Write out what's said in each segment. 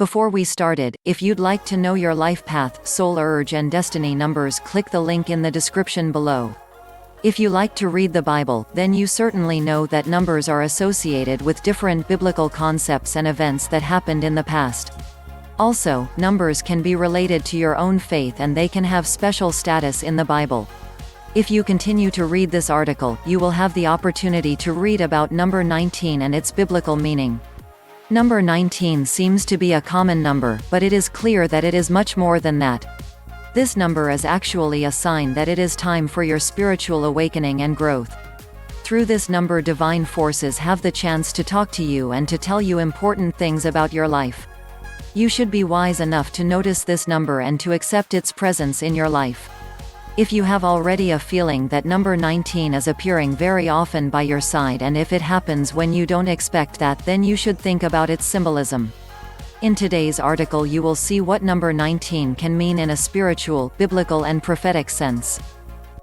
Before we started, if you'd like to know your life path, soul urge and destiny numbers, click the link in the description below. If you like to read the Bible, then you certainly know that numbers are associated with different biblical concepts and events that happened in the past. Also, numbers can be related to your own faith and they can have special status in the Bible. If you continue to read this article, you will have the opportunity to read about number 19 and its biblical meaning. Number 19 seems to be a common number, but it is clear that it is much more than that. This number is actually a sign that it is time for your spiritual awakening and growth. Through this number, divine forces have the chance to talk to you and to tell you important things about your life. You should be wise enough to notice this number and to accept its presence in your life. If you have already a feeling that number 19 is appearing very often by your side, and if it happens when you don't expect that, then you should think about its symbolism. In today's article you will see what number 19 can mean in a spiritual, biblical and prophetic sense.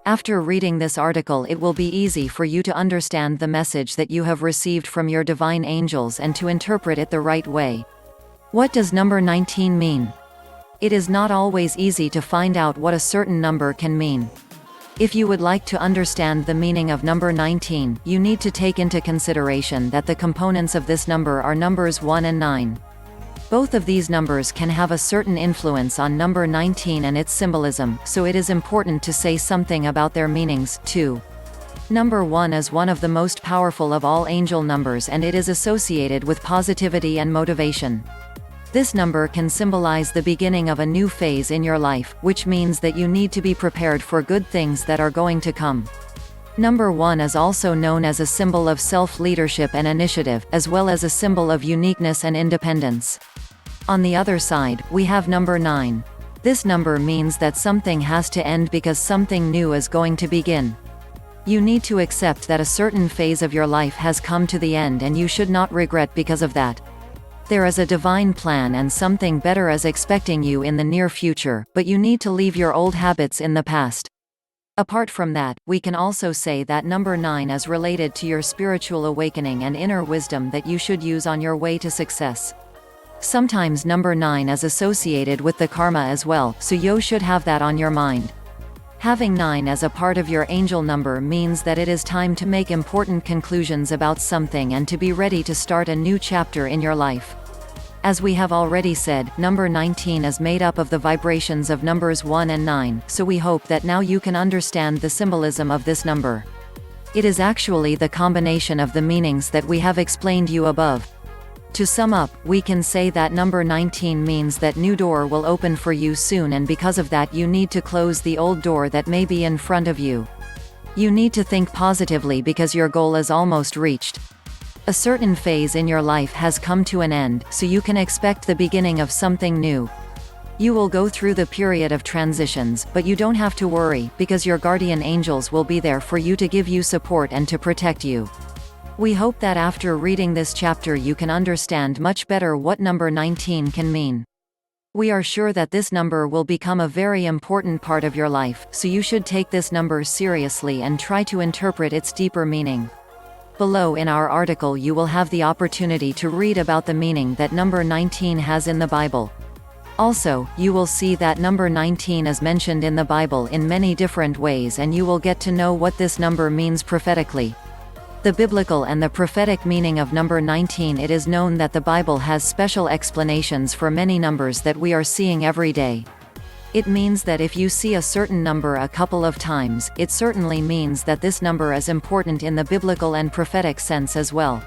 After reading this article, it will be easy for you to understand the message that you have received from your divine angels and to interpret it the right way. What does number 19 mean? It is not always easy to find out what a certain number can mean. If you would like to understand the meaning of number 19, you need to take into consideration that the components of this number are numbers 1 and 9. Both of these numbers can have a certain influence on number 19 and its symbolism, so it is important to say something about their meanings, too. Number 1 is one of the most powerful of all angel numbers, and it is associated with positivity and motivation. This number can symbolize the beginning of a new phase in your life, which means that you need to be prepared for good things that are going to come. Number 1 is also known as a symbol of self-leadership and initiative, as well as a symbol of uniqueness and independence. On the other side, we have number 9. This number means that something has to end because something new is going to begin. You need to accept that a certain phase of your life has come to the end, and you should not regret because of that. There is a divine plan and something better is expecting you in the near future, but you need to leave your old habits in the past. Apart from that, we can also say that number 9 is related to your spiritual awakening and inner wisdom that you should use on your way to success. Sometimes number 9 is associated with the karma as well, so you should have that on your mind. Having 9 as a part of your angel number means that it is time to make important conclusions about something and to be ready to start a new chapter in your life. As we have already said, number 19 is made up of the vibrations of numbers 1 and 9, so we hope that now you can understand the symbolism of this number. It is actually the combination of the meanings that we have explained you above. To sum up, we can say that number 19 means that new door will open for you soon, and because of that you need to close the old door that may be in front of you. You need to think positively because your goal is almost reached. A certain phase in your life has come to an end, so you can expect the beginning of something new. You will go through the period of transitions, but you don't have to worry, because your guardian angels will be there for you to give you support and to protect you. We hope that after reading this chapter you can understand much better what number 19 can mean. We are sure that this number will become a very important part of your life, so you should take this number seriously and try to interpret its deeper meaning. Below in our article you will have the opportunity to read about the meaning that number 19 has in the Bible. Also, you will see that number 19 is mentioned in the Bible in many different ways, and you will get to know what this number means prophetically. The biblical and the prophetic meaning of number 19. It is known that the Bible has special explanations for many numbers that we are seeing every day. It means that if you see a certain number a couple of times, it certainly means that this number is important in the biblical and prophetic sense as well.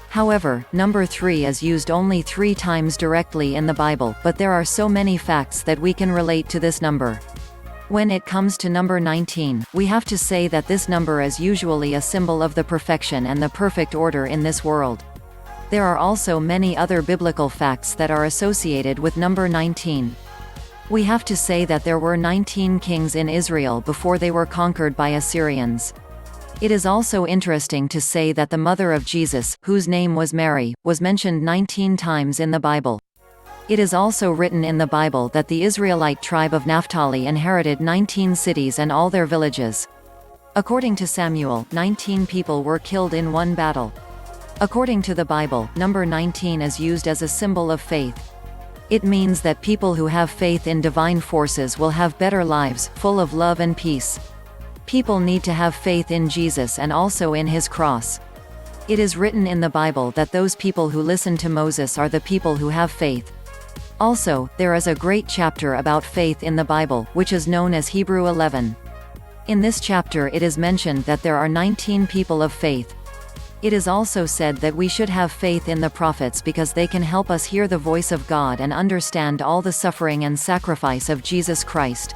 However, number 3 is used only 3 times directly in the Bible, but there are so many facts that we can relate to this number. When it comes to number 19, we have to say that this number is usually a symbol of the perfection and the perfect order in this world. There are also many other biblical facts that are associated with number 19. We have to say that there were 19 kings in Israel before they were conquered by Assyrians. It is also interesting to say that the mother of Jesus, whose name was Mary, was mentioned 19 times in the Bible. It is also written in the Bible that the Israelite tribe of Naphtali inherited 19 cities and all their villages. According to Samuel, 19 people were killed in one battle. According to the Bible, number 19 is used as a symbol of faith. It means that people who have faith in divine forces will have better lives, full of love and peace. People need to have faith in Jesus and also in his cross. It is written in the Bible that those people who listen to Moses are the people who have faith. Also, there is a great chapter about faith in the Bible, which is known as Hebrew 11. In this chapter it is mentioned that there are 19 people of faith. It is also said that we should have faith in the prophets because they can help us hear the voice of God and understand all the suffering and sacrifice of Jesus Christ.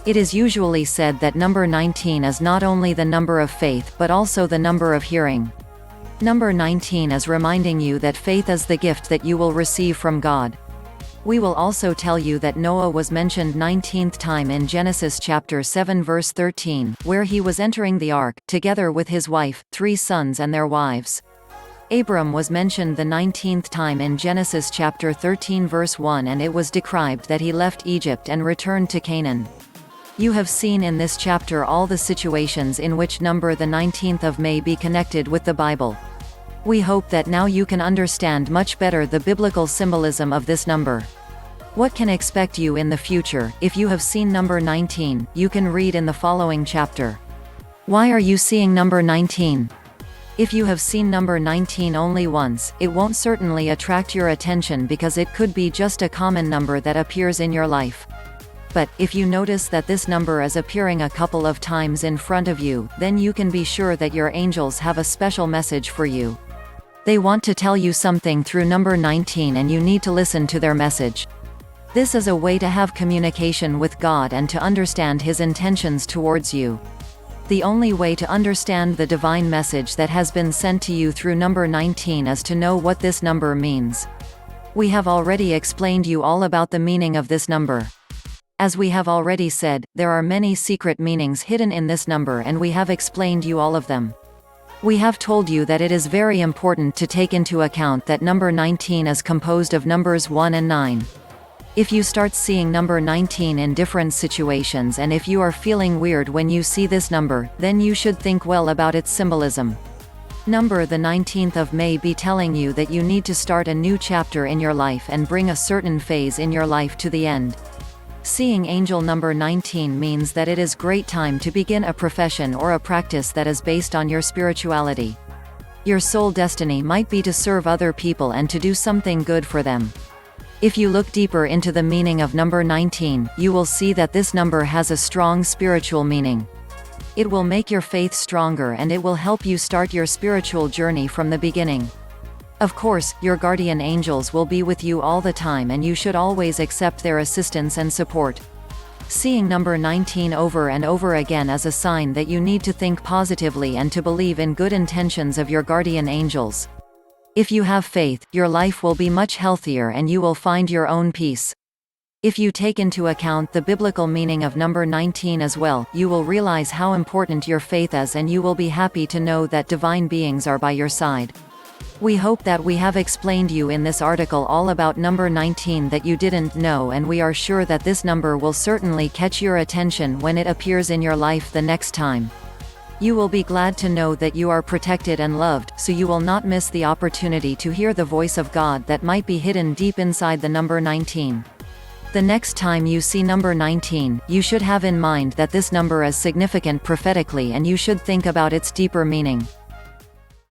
It is usually said that number 19 is not only the number of faith but also the number of hearing. Number 19 is reminding you that faith is the gift that you will receive from God. We will also tell you that Noah was mentioned 19th time in Genesis chapter 7 verse 13, where he was entering the ark, together with his wife, 3 sons and their wives. Abram was mentioned the 19th time in Genesis chapter 13 verse 1, and it was described that he left Egypt and returned to Canaan. You have seen in this chapter all the situations in which number the 19th of May be connected with the Bible. We hope that now you can understand much better the biblical symbolism of this number. What can expect you in the future? If you have seen number 19, you can read in the following chapter. Why are you seeing number 19? If you have seen number 19 only once, it won't certainly attract your attention because it could be just a common number that appears in your life. But, if you notice that this number is appearing a couple of times in front of you, then you can be sure that your angels have a special message for you. They want to tell you something through number 19 and you need to listen to their message. This is a way to have communication with God and to understand his intentions towards you. The only way to understand the divine message that has been sent to you through number 19 is to know what this number means. We have already explained you all about the meaning of this number. As we have already said, there are many secret meanings hidden in this number and we have explained you all of them. We have told you that it is very important to take into account that number 19 is composed of numbers 1 and 9. If you start seeing number 19 in different situations and if you are feeling weird when you see this number, then you should think well about its symbolism. Number the 19th of May be telling you that you need to start a new chapter in your life and bring a certain phase in your life to the end. Seeing angel number 19 means that it is great time to begin a profession or a practice that is based on your spirituality. Your soul destiny might be to serve other people and to do something good for them. If you look deeper into the meaning of number 19, you will see that this number has a strong spiritual meaning. It will make your faith stronger and it will help you start your spiritual journey from the beginning. Of course, your guardian angels will be with you all the time and you should always accept their assistance and support. Seeing number 19 over and over again is a sign that you need to think positively and to believe in good intentions of your guardian angels. If you have faith, your life will be much healthier and you will find your own peace. If you take into account the biblical meaning of number 19 as well, you will realize how important your faith is and you will be happy to know that divine beings are by your side. We hope that we have explained you in this article all about number 19 that you didn't know, and we are sure that this number will certainly catch your attention when it appears in your life the next time. You will be glad to know that you are protected and loved, so you will not miss the opportunity to hear the voice of God that might be hidden deep inside the number 19. The next time you see number 19, you should have in mind that this number is significant prophetically and you should think about its deeper meaning.